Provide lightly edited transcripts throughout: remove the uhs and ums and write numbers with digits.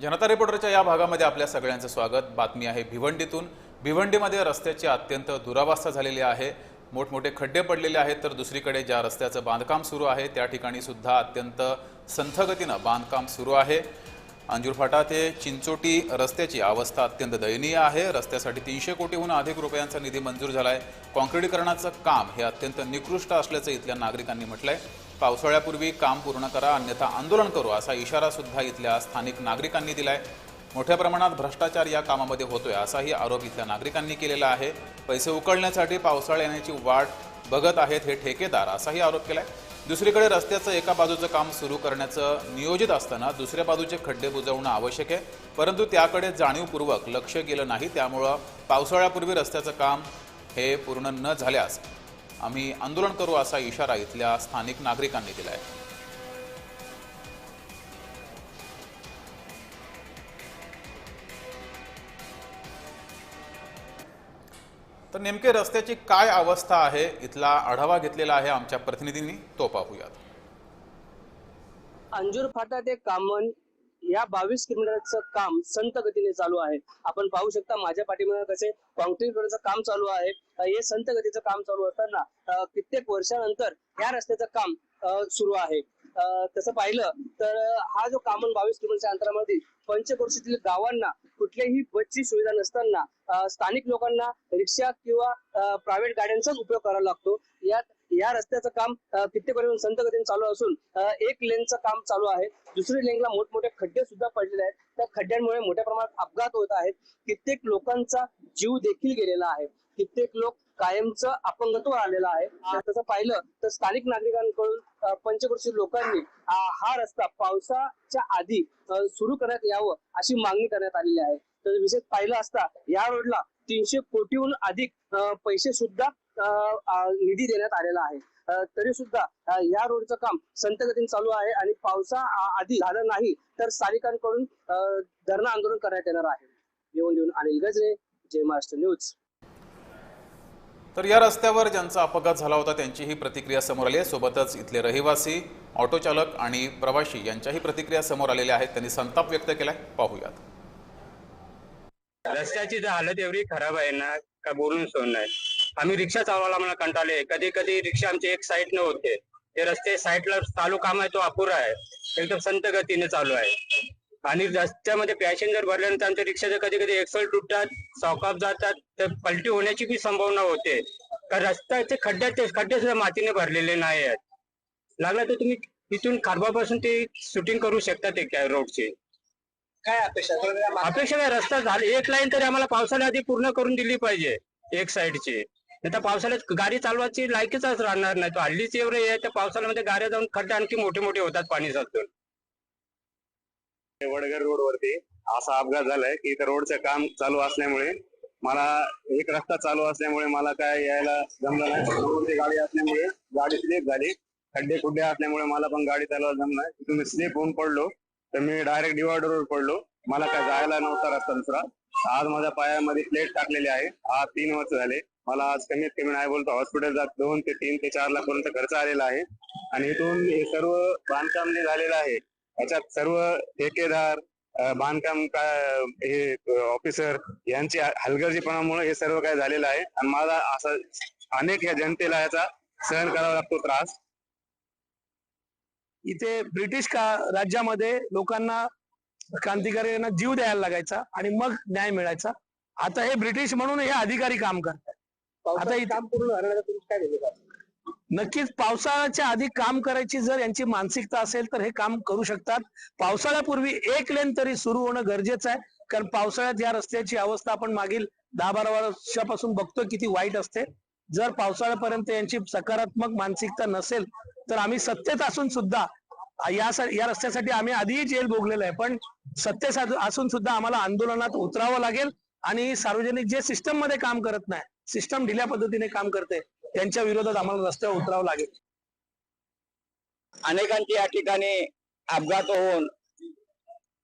जनता रिपोर्टरच्या या भागामध्ये आपल्या सगळ्यांचं स्वागत। बातमी आहे भिवंडीतून। भिवंडीमध्ये रस्त्याची अत्यंत दुरावस्था झालेली आहे। मोठमोठे खड्डे पडलेले आहेत, तर दुसरीकडे ज्या रस्त्याचं बांधकाम सुरू आहे त्या ठिकाणी सुद्धा अत्यंत संथ गतीनं बांधकाम सुरू आहे। अंजूर फाटा ते चिंचोटी रस्त्याची अवस्था अत्यंत दयनीय आहे। रस्त्यासाठी 300 कोटीहून अधिक रुपयांचा निधी मंजूर झालाय। काँक्रीटीकरणाचं काम हे अत्यंत निकृष्ट असल्याचं इथल्या नागरिकांनी म्हटलंय। पावसाळ्यापूर्वी काम पूर्ण करा, अन्यथा आंदोलन करू असा इशारा सुद्धा इथल्या स्थानिक नागरिकांनी दिलाय। मोठ्या प्रमाणात भ्रष्टाचार या कामामध्ये होतोय असाही आरोप इथल्या नागरिकांनी केलेला आहे। पैसे उकळण्यासाठी पावसाळा येण्याची वाट बघत आहेत हे ठेकेदार असाही आरोप केलाय। दुसरीकडे रस्त्याचं एका बाजूचं काम सुरू करण्याचं नियोजित असताना दुसऱ्या बाजूचे खड्डे बुजवणं आवश्यक आहे, परंतु त्याकडे जाणीवपूर्वक लक्ष गेलं नाही। त्यामुळे पावसाळ्यापूर्वी रस्त्याचं काम हे पूर्ण न झाल्यास आम्ही आंदोलन करू असा इशारा इथल्या स्थानिक नागरिकांनी दिला आहे। तर नेमके रस्त्याची काय अवस्था आहे इथला आढावा घेतलेला आहे आमच्या प्रतिनिधींनी, तो पाहूयात। अंजूर फाटा ते कामन या 22 किलोमीटरचं काम संत गतीने चालू आहे। आपण पाहू शकता माझ्या पाठीमागे कसे काँक्रीटीकरणाचं काम चालू आहे। हे संत गतीचं काम चालू असताना कित्येक वर्षानंतर या रस्त्याचं काम सुरू आहे। तसं पाहिलं तर हा जो कामन 22 किलोमीटरच्या अंतरामध्ये पंचक्रोशीतील गावांना कुठल्याही बसची सुविधा नसताना स्थानिक लोकांना रिक्षा किंवा प्रायव्हेट गाड्यांचाच उपयोग करावा लागतो। या रस्त्याचं काम कित्येक वर्षांपासून संत गतीने चालू असून एक लेनचं काम चालू आहे। दुसरी लेनला मोठमोठे खड्डे सुद्धा पडलेले आहेत। त्या खड्ड्यांमुळे मोठ्या प्रमाणात अपघात होत आहेत। कित्येक लोकांचा जीव देखील गेलेला आहे। कित्येक लोक कायमचं अपंगत्व आलेला आहे। तसं पाहिलं तर स्थानिक नागरिकांकडून पंचक्रोशी लोकांनी हा रस्ता पावसाच्या आधी सुरू करण्यात यावं अशी मागणी करण्यात आलेली आहे। तर विशेष पाहिलं असता या रोडला 300 कोटीहून अधिक पैसे सुद्धा निधी देण्यात आलेला आहे। तरी सुद्धा या रोडचं काम संत गतीने चालू आहे आणि पावसा आधी झालं नाही तर स्थानिकांकडून धरणं आंदोलन करण्यात येणार आहे। येऊन अनिल गजरे, जय महाराष्ट्र न्यूज। तर या रस्त्यावर ज्यांचा अपघात झाला होता त्यांची ही प्रतिक्रिया समोर आली आहे। सोबतच इथले रहिवासी, ऑटो चालक आणि प्रवासी यांच्याही प्रतिक्रिया समोर आलेल्या आहेत। त्यांनी संताप व्यक्त केलाय, पाहूयात। रस्त्याची हालत एवढी खराब आहे ना का बोलून सोन नाही। आम्ही रिक्षा चालवायला मला कंटाळले। कधी कधी रिक्षा आमची एक साईड न होते। ते रस्ते साईडला चालू काम आहे तो अपुरा आहे, एकदम संत गतीने चालू आहे। आणि रस्त्यामध्ये पॅसेंजर भरल्यानंतर आमच्या रिक्षाचे कधी कधी एक्सल तुटतात, सॉकअप जातात, तर पलटी होण्याची बी संभावना होते। कारण रस्त्याचे खड्डे सुद्धा मातीने भरलेले नाही आहेत। लागलं तर तुम्ही तिथून खारबापासून ते शूटिंग करू शकता ते रोडची। काय अपेक्षा काय रस्ता झाला एक लाईन तरी आम्हाला पावसाळ्या आधी पूर्ण करून दिली पाहिजे एक साईडची। नाही तर पावसाळ्यात गाडी चालवायची लायकीच राहणार नाही। तो हल्लीच एवढे आहे त्या पावसाळ्यामध्ये गाड्या जाऊन खड्डे आणखी मोठे मोठे होतात पाणी साचून। वडगर रोड वरती असा अपघात झालाय की इथं रोडचं काम चालू असल्यामुळे मला एक रस्ता चालू असल्यामुळे मला काय यायला जमलं नाही। रोडची गाडी असल्यामुळे गाडी स्लिप झाली, खड्डे खुड्डे असल्यामुळे मला पण गाडी चालवायला जमलं नाही। तिथून स्लिप होऊन पडलो तर मी डायरेक्ट डिवायडरवर पडलो। मला काय जायला नव्हता रस्ता दुसरा। आज माझ्या पायामध्ये प्लेट टाकलेली आहे। आज 3 वर्ष झाले। मला आज कमीत कमी नाही बोलतो हॉस्पिटल जात 2 ते 3 ते 4 लाखापर्यंत खर्च आलेला आहे। आणि इथून हे सर्व बांधकाम जे झालेलं आहे याच्यात सर्व ठेकेदार, बांधकाम हे ऑफिसर यांची हलगर्जीपणामुळे हे सर्व काय झालेलं आहे। आणि मला असं अनेक या जनतेला याचा सहन करावा लागतो त्रास। इथे ब्रिटिश राज्यामध्ये लोकांना, क्रांतिकाऱ्यांना जीव द्यायला लागायचा आणि मग न्याय मिळायचा। आता हे ब्रिटिश म्हणून हे अधिकारी काम करतात। आता काम पूर्ण काय नक्कीच पावसाळ्याच्या आधी काम करायची जर यांची मानसिकता असेल तर हे काम करू शकतात। पावसाळ्यापूर्वी एक लेन तरी सुरू होणं गरजेचं आहे, कारण पावसाळ्यात या रस्त्याची अवस्था आपण मागील 10-12 वर्षापासून बघतो किती वाईट असते। जर पावसाळ्यापर्यंत यांची सकारात्मक मानसिकता नसेल तर आम्ही सत्तेत असून सुद्धा या रस्त्यासाठी आम्ही आधीही जेल भोगलेलं आहे, पण सत्तेत असून सुद्धा आम्हाला आंदोलनात उतरावं लागेल। आणि सार्वजनिक जे सिस्टम मध्ये काम करत नाही, सिस्टम ढिल्या पद्धतीने काम करते, त्यांच्या विरोधात आम्हाला रस्त्यावर उतरावं लागेल। अनेकांची या ठिकाणी अपघात होऊन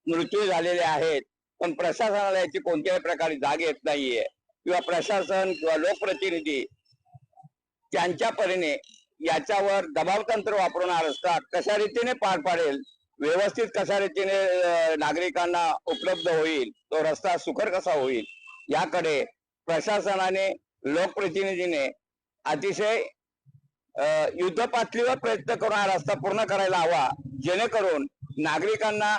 मृत्यू झालेले आहेत, पण प्रशासनाला याची कोणत्याही प्रकारे जाग येत नाहीये किंवा प्रशासन किंवा लोकप्रतिनिधी त्यांच्या परीने याच्यावर दबाव तंत्र वापरून हा रस्ता कशा रीतीने पार पाडेल व्यवस्थित कशा रीतीने नागरिकांना उपलब्ध होईल, तो रस्ता सुकर कसा होईल याकडे प्रशासनाने लोकप्रतिनिधीने अतिशय युद्ध पातळीवर प्रयत्न करून हा रस्ता पूर्ण करायला हवा, जेणेकरून नागरिकांना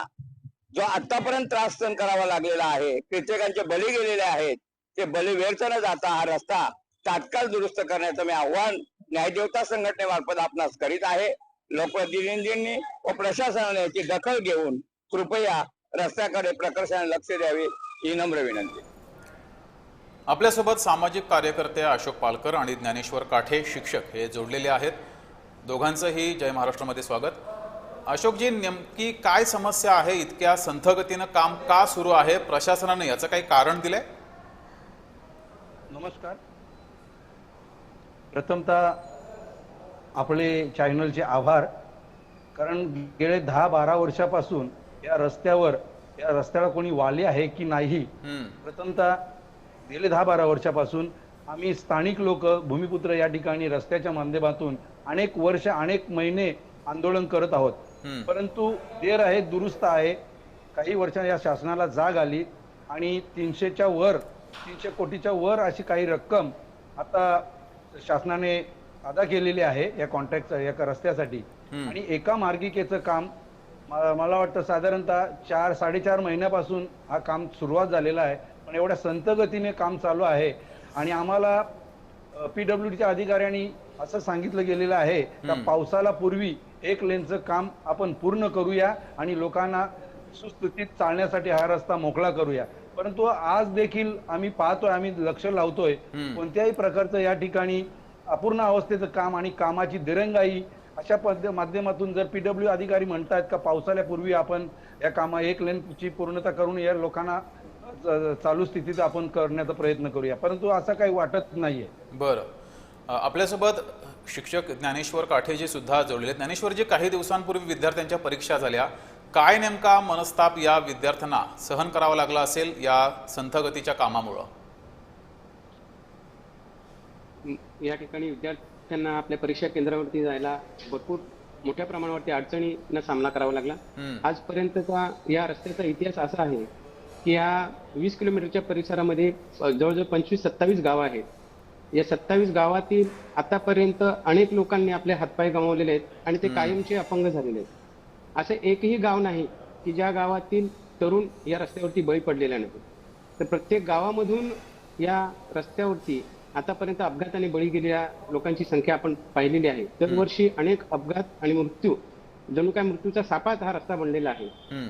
जो आतापर्यंत त्रास सहन करावा लागलेला आहे, कित्येकांचे बळी गेलेले आहेत, ते बळी व्यर्थ न जाता हा रस्ता तात्काळ दुरुस्त करण्याचं मी आव्हान न्यायदेवता संघटनेमार्फत आपणास करीत आहे. लोकप्रतिनिधींनी व प्रशासनाने याची दखल घेऊन कृपया रस्त्याकडे प्रकर्षाने लक्ष द्यावे ही नम्र विनंती. आपल्यासोबत सामाजिक कार्यकर्ते अशोक पालकर आणि ज्ञानेश्वर काठे शिक्षक हे जोडलेले आहेत. दोघांचंही जय महाराष्ट्रामध्ये स्वागत. अशोकजी, नेमकी काय समस्या आहे? इतक्या संथ गतीनं काम का सुरू आहे? प्रशासनाने याचं काही कारण दिलंय? नमस्कार. प्रथमतः आपले चॅनलचे आभार, कारण गेले 10-12 वर्षापासून या रस्त्याला कोणी वाले आहे की नाही, प्रथमतः गेले 10-12 वर्षापासून आम्ही स्थानिक लोक भूमिपुत्र या ठिकाणी रस्त्याच्या माध्यमातून अनेक वर्ष अनेक महिने आंदोलन करत आहोत. परंतु देर आहे दुरुस्त आहे. काही वर्षांनी या शासनाला जाग आली आणि 300 कोटीच्या वर अशी काही रक्कम आता शासनाने अदा केलेली आहे या कॉन्ट्रॅक्टच्या या रस्त्यासाठी. आणि एका मार्गिकेचं काम मला वाटतं साधारणतः 4-4.5 महिन्यापासून हा काम सुरुवात झालेला आहे. पण एवढ्या संत गतीने काम चालू आहे आणि आम्हाला PWDच्या अधिकाऱ्यांनी असं सांगितलं गेलेलं आहे का पावसाला पूर्वी 1 लेनचं काम आपण पूर्ण करूया आणि लोकांना सुस्थितीत चालण्यासाठी हा रस्ता मोकळा करूया. परंतु आज देखील आम्ही पाहतोय, आम्ही लक्ष लावतोय, कोणत्याही प्रकारचं या ठिकाणी अपूर्ण अवस्थेचं काम आणि कामाची दिरंगाई अशा माध्यमातून जर PW अधिकारी म्हणतात का पावसाळ्यापूर्वी आपण या 1 लेनची पूर्णता करून या लोकांना चालू स्थितीत आपण करण्याचा प्रयत्न करूया, परंतु असं काही वाटत नाहीये. बरं, आपल्यासोबत शिक्षक ज्ञानेश्वर काठेजी सुद्धा जोडलेले. ज्ञानेश्वरजी, काही दिवसांपूर्वी विद्यार्थ्यांच्या परीक्षा झाल्या. काय नेमका मनस्ताप या विद्यार्थ्यांना सहन करावा लागला असेल या संथ गतीच्या कामामुळं? या ठिकाणी विद्यार्थ्यांना आपल्या परीक्षा केंद्रावरती जायला भरपूर मोठ्या प्रमाणावरती अडचणींना सामना करावा लागला. आजपर्यंतचा या रस्त्याचा इतिहास असा आहे की या 20 किलोमीटरच्या परिसरामध्ये जवळजवळ 25-27 गावं आहेत. या 27 गावातील आतापर्यंत अनेक लोकांनी आपले हातपाय गमावलेले आहेत आणि ते कायमचे अपंग झालेले आहेत. असं एकही गाव नाही की ज्या गावातील तरुण या रस्त्यावरती बळी पडलेला नाही. तर प्रत्येक गावामधून या रस्त्यावरती आतापर्यंत अपघाताने बळी गेलेल्या लोकांची संख्या आपण पाहिलेली आहे. दरवर्षी अनेक अपघात आणि मृत्यू, जणू काय मृत्यूचा सापाच हा रस्ता बनलेला आहे.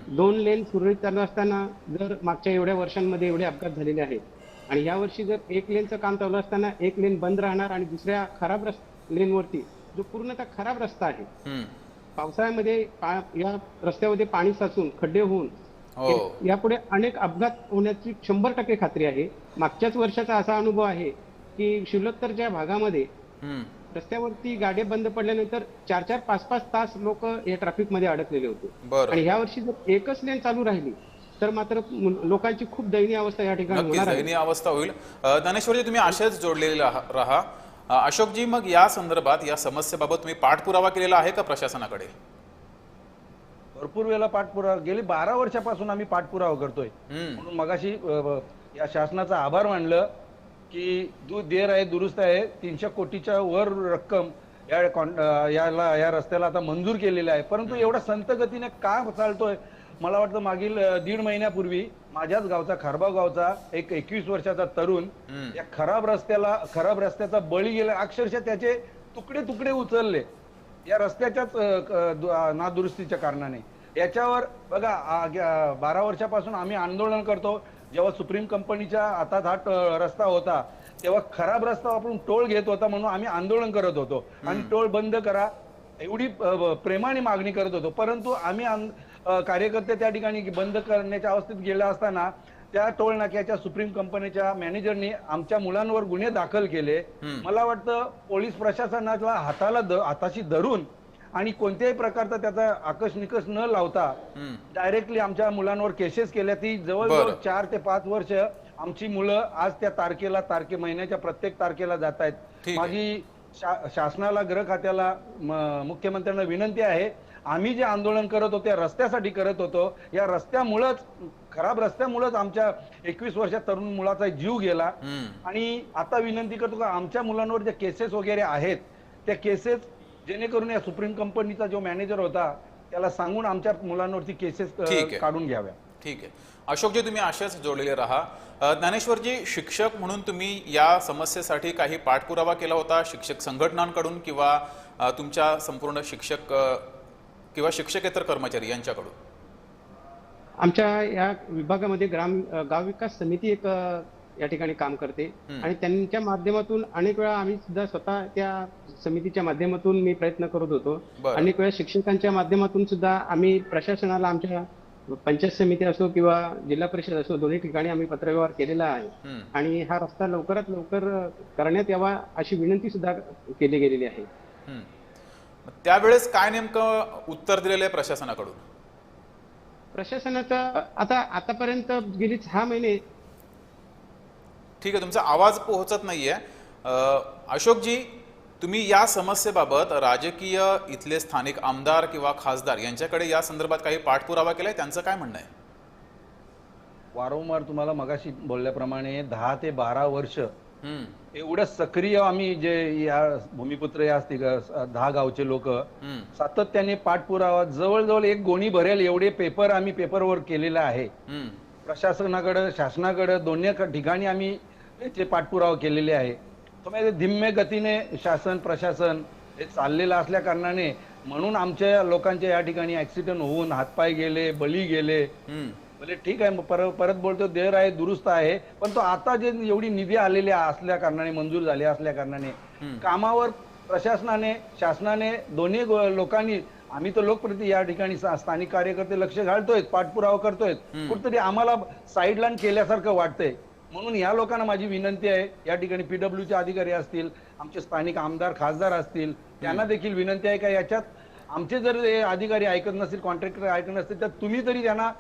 2 लेन सुरळीत चालू असताना जर मागच्या एवढ्या वर्षांमध्ये एवढे अपघात झालेले आहेत आणि यावर्षी जर 1 लेनचं काम चालू असताना 1 लेन बंद राहणार आणि दुसऱ्या खराब लेनवरती जो पूर्णतः खराब रस्ता आहे, पावसाळ्यामध्ये या रस्त्यामध्ये पाणी साचून खड्डे होऊन यापुढे अनेक अपघात होण्याची 100% खात्री आहे. मागच्याच वर्षाचा असा अनुभव आहे की शिवलत्तरच्या भागामध्ये रस्त्यावरती गाड्या बंद पडल्यानंतर 4-4, 5-5 तास लोक या ट्रॅफिक मध्ये अडकलेले होते. आणि ह्या वर्षी जर एकच लेन चालू राहिली तर मात्र लोकांची खूप दयनीय अवस्था या ठिकाणी होणार आहे. दयनीय अवस्था होईल. ज्ञानेश्वरजी, तुम्ही असेच जोडलेले राहा. अशोकजी, मग या संदर्भात या समस्येबाबत तुम्ही पाठपुरावा केलेला आहे का प्रशासनाकडे? भरपूर वेळा पाठपुरावा, गेली 12 वर्षापासून आम्ही पाठपुरावा करतोय. म्हणून मगाशी या शासनाचा आभार मानलं की देर आहे दुरुस्त आहे. 300 कोटीच्या वर रक्कम या रस्त्याला आता मंजूर केलेली आहे. परंतु एवढा संत गतीने का चालतोय? मला वाटतं मागील 1.5 महिन्यापूर्वी माझ्याच गावचा, खारबाव गावचा एक 21 वर्षाचा तरुण या खराब रस्त्याचा बळी गेला. अक्षरशः त्याचे तुकडे उचलले या रस्त्याच्याच नादुरुस्तीच्या कारणाने. याच्यावर बघा, 12 वर्षापासून आम्ही आंदोलन करतो. जेव्हा सुप्रीम कंपनीच्या हातात हा रस्ता होता तेव्हा खराब रस्ता वापरून टोल घेत होता म्हणून आम्ही आंदोलन करत होतो आणि टोल बंद करा एवढी प्रेमाने मागणी करत होतो. परंतु आम्ही कार्यकर्ते त्या ठिकाणी बंद करण्याच्या अवस्थेत गेले असताना त्या टोल नाक्याच्या सुप्रीम कंपनीच्या मॅनेजरनी आमच्या मुलांवर गुन्हे दाखल केले. मला वाटतं पोलीस प्रशासनाला हाताशी धरून आणि कोणत्याही प्रकारचा त्याचा आकश-निकष न लावता डायरेक्टली आमच्या मुलांवर केसेस केल्या. ती जवळजवळ 4 ते 5 वर्ष आमची मुलं आज त्या महिन्याच्या प्रत्येक तारखेला जात आहेत. माझी शासनाला, गृह खात्याला, मुख्यमंत्र्यांना विनंती आहे आम्ही जे आंदोलन करत होतो त्या रस्त्यासाठी करत होतो. या रस्त्यामुळेच, खराब रस्त्यामुळेच आमच्या 21 वर्षात तरुण मुलाचा जीव गेला. आणि आता विनंती करतो का आमच्या मुलांवर जे केसेस वगैरे आहेत त्या केसेस जेणेकरून या सुप्रीम कंपनीचा जो मॅनेजर होता त्याला सांगून आमच्या मुलांवरती केसेस ठीक आहे. काढून घ्याव्या. ठीक आहे अशोकजी, तुम्ही असेच जोडलेले राहा. ज्ञानेश्वरजी, शिक्षक म्हणून तुम्ही या समस्येसाठी काही पाठपुरावा केला होता शिक्षक संघटनांकडून किंवा तुमच्या संपूर्ण शिक्षक किंवा शिक्षकेतर कर्मचारी यांच्याकडून? आमच्या या विभागामध्ये गाव विकास समिती एक या ठिकाणी काम करते आणि त्यांच्या माध्यमातून अनेक वेळा आम्ही सुद्धा स्वतः त्या समितीच्या माध्यमातून मी प्रयत्न करत होतो. बरं. अनेक वेळा शिक्षकांच्या माध्यमातून सुद्धा आम्ही प्रशासनाला आमच्या पंचायत समिती असो किंवा जिल्हा परिषद असो दोन्ही ठिकाणी आम्ही पत्रव्यवहार केलेला आहे आणि हा रस्ता लवकरात लवकर करण्यात यावा अशी विनंती सुद्धा केली गेलेली आहे. त्यावेळेस काय नेमकं उत्तर दिलेलं आहे प्रशासनाकडून? प्रशासनाचं आतापर्यंत गेली 6 महिने. ठीक आहे, तुमचा आवाज पोहोचत नाहीये. अशोकजी, तुम्ही या समस्येबाबत राजकीय इथले स्थानिक आमदार किंवा खासदार यांच्याकडे या संदर्भात काही पाठपुरावा केलाय? त्यांचं काय म्हणणं आहे? वारंवार तुम्हाला मगाशी बोलल्याप्रमाणे 10 ते 12 वर्ष एवढं सक्रिय आम्ही जे या भूमिपुत्र या 10 गावचे लोक सातत्याने पाठपुरावा, जवळजवळ एक गोणी भरेल एवढे पेपर आम्ही पेपरवर केलेला आहे. प्रशासनाकडे, शासनाकडे दोन्ही ठिकाणी आम्ही याचे पाठपुरावा केलेले आहे. त्यामुळे धीम्य गतीने शासन प्रशासन हे चाललेलं असल्या कारणाने म्हणून आमच्या लोकांच्या या ठिकाणी ऍक्सिडेंट होऊन हातपाय गेले, बळी गेले. म्हणजे ठीक आहे, परत बोलतो देर आहे दुरुस्त आहे, पण तो आता जे एवढी निधी आलेली असल्या कारणाने, मंजूर झाली असल्या कारणाने कामावर प्रशासनाने शासनाने दोन्ही लोकांनी, आम्ही तर लोकप्रतिनिधी या ठिकाणी स्थानिक कार्यकर्ते लक्ष घालतोय, पाठपुरावा करतोय, कुठतरी आम्हाला साईडलाईन केल्यासारखं वाटतंय. म्हणून या लोकांना माझी विनंती आहे, या ठिकाणी पीडब्ल्यूचे अधिकारी असतील, आमचे स्थानिक आमदार खासदार असतील, त्यांना देखील विनंती आहे का याच्यात आमचे जर अधिकारी ऐकत नसतील, कॉन्ट्रॅक्टर ऐकत नसतील तर तुम्ही तरी त्यांना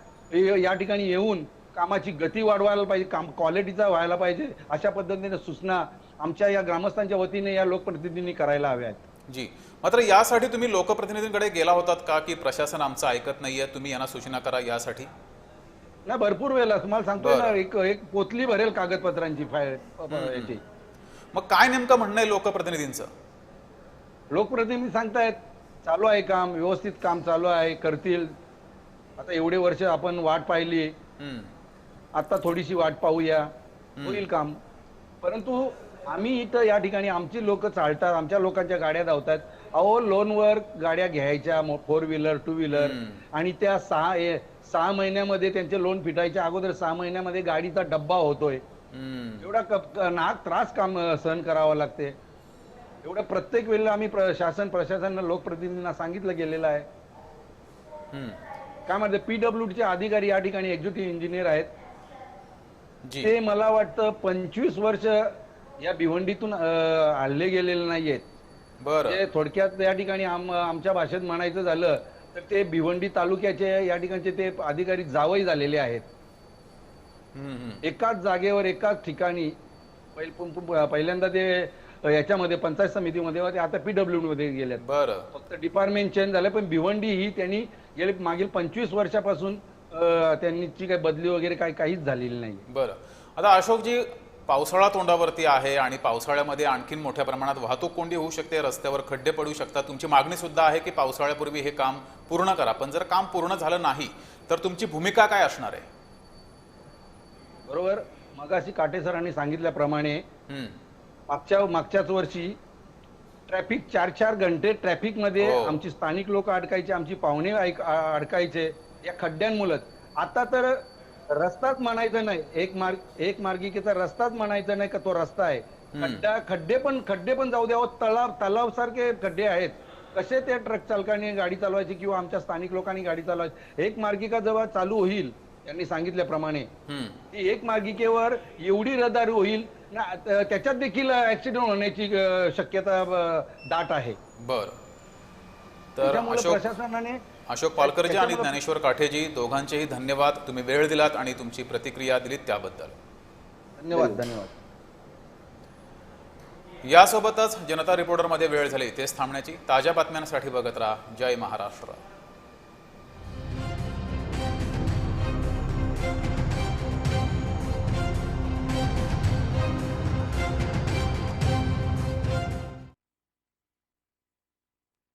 या ठिकाणी येऊन कामाची गती वाढवायला पाहिजे, काम क्वालिटीचा व्हायला पाहिजे, अशा पद्धतीने सूचना आमच्या या ग्रामस्थांच्या वतीने या लोकप्रतिनिधींनी करायला हव्या आहेत. जी, मात्र यासाठी तुम्ही लोकप्रतिनिधींकडे गेला होतात का की प्रशासन आमचं ऐकत नाहीये, तुम्ही यांना सूचना करा यासाठी? नाही, भरपूर वेळेला तुम्हाला सांगतोय ना, एक पोतली भरेल कागदपत्रांची याची. मग काय नेमकं म्हणणं आहे लोकप्रतिनिधींचं? लोकप्रतिनिधी सांगतायत चालू आहे काम, व्यवस्थित काम चालू आहे, करतील. आता एवढे वर्ष आपण वाट पाहिली, आता थोडीशी वाट पाहूया, होईल काम. परंतु आम्ही इथं या ठिकाणी आमची लोक चालतात, आमच्या लोकांच्या गाड्या धावतात. अहो, लोनवर गाड्या घ्यायच्या 4 व्हीलर 2 व्हीलर आणि त्या 6 महिन्यामध्ये त्यांचे लोन फिटायच्या अगोदर 6 महिन्यामध्ये गाडीचा डब्बा होतोय. एवढा नाक त्रास काम सहन करावं लागते. एवढं प्रत्येक वेळेला आम्ही शासन प्रशासनाला लोकप्रतिनिधींना सांगितलं गेलेलं आहे. काय म्हणते, पीडब्ल्यूडीचे अधिकारी या ठिकाणी एक्झिक्युटिव्ह इंजिनियर आहेत, ते मला वाटतं 25 वर्ष या भिवंडीतून हल्ले गेलेले नाहीयेत. बरं, थोडक्यात या ठिकाणी आमच्या भाषेत म्हणायचं झालं तर ते भिवंडी तालुक्याचे या ठिकाणचे ते अधिकारी जावई झालेले आहेत. एकाच जागेवर एकाच ठिकाणी पहिल्यांदा ते याच्यामध्ये पंचायत समितीमध्ये होते, आता पीडब्ल्यूडी मध्ये गेलेत. बरं, फक्त डिपार्टमेंट चेंज झालं, पण भिवंडी ही त्यांनी गेले मागील 25 वर्षापासून त्यांची काही बदली वगैरे काहीच झालेली नाही. बरं. आता अशोकजी, पावसाळा तोंडावरती आहे आणि पावसाळ्यामध्ये आणखीन मोठ्या प्रमाणात वाहतूक कोंडी होऊ शकते, रस्त्यावर खड्डे पडू शकतात. तुमची मागणी सुद्धा आहे की पावसाळ्यापूर्वी हे काम पूर्ण करा, पण जर काम पूर्ण झालं नाही तर तुमची भूमिका काय असणार आहे? बरोबर, मगाशी काटे सरांनी सांगितल्याप्रमाणे मागच्याच वर्षी ट्रॅफिक 4-4 घंटे ट्रॅफिक मध्ये आमची स्थानिक लोक अडकायचे, आमची पाहुणे अडकायचे या खड्ड्यांमुळे. आता तर रस्ताच म्हणायचं नाही, एक मार्गिकेचा रस्ताच म्हणायचा नाही का तो रस्ता आहे. खड्डे पण जाऊ द्यावं, तलाव सारखे खड्डे आहेत. कसे त्या ट्रक चालकांनी गाडी चालवायची किंवा आमच्या स्थानिक लोकांनी गाडी चालवायची? एक मार्गिका जेव्हा चालू होईल त्यांनी सांगितल्याप्रमाणे, ती एक मार्गिकेवर एवढी रहदारी होईल त्याच्यात देखील ऍक्सिडेंट होण्याची शक्यता दाट आहे. बरं, तर प्रशासनाने अशोक पालकरजी आणि ज्ञानेश्वर काठेजी दोघांचेही धन्यवाद, तुम्ही वेळ दिलात आणि तुमची प्रतिक्रिया दिलीत त्याबद्दल. धन्यवाद. यासोबतच जनता रिपोर्टरमध्ये वेळ झाली तेच थांबण्याची. ताज्या बातम्यांसाठी बघत राहा जय महाराष्ट्र.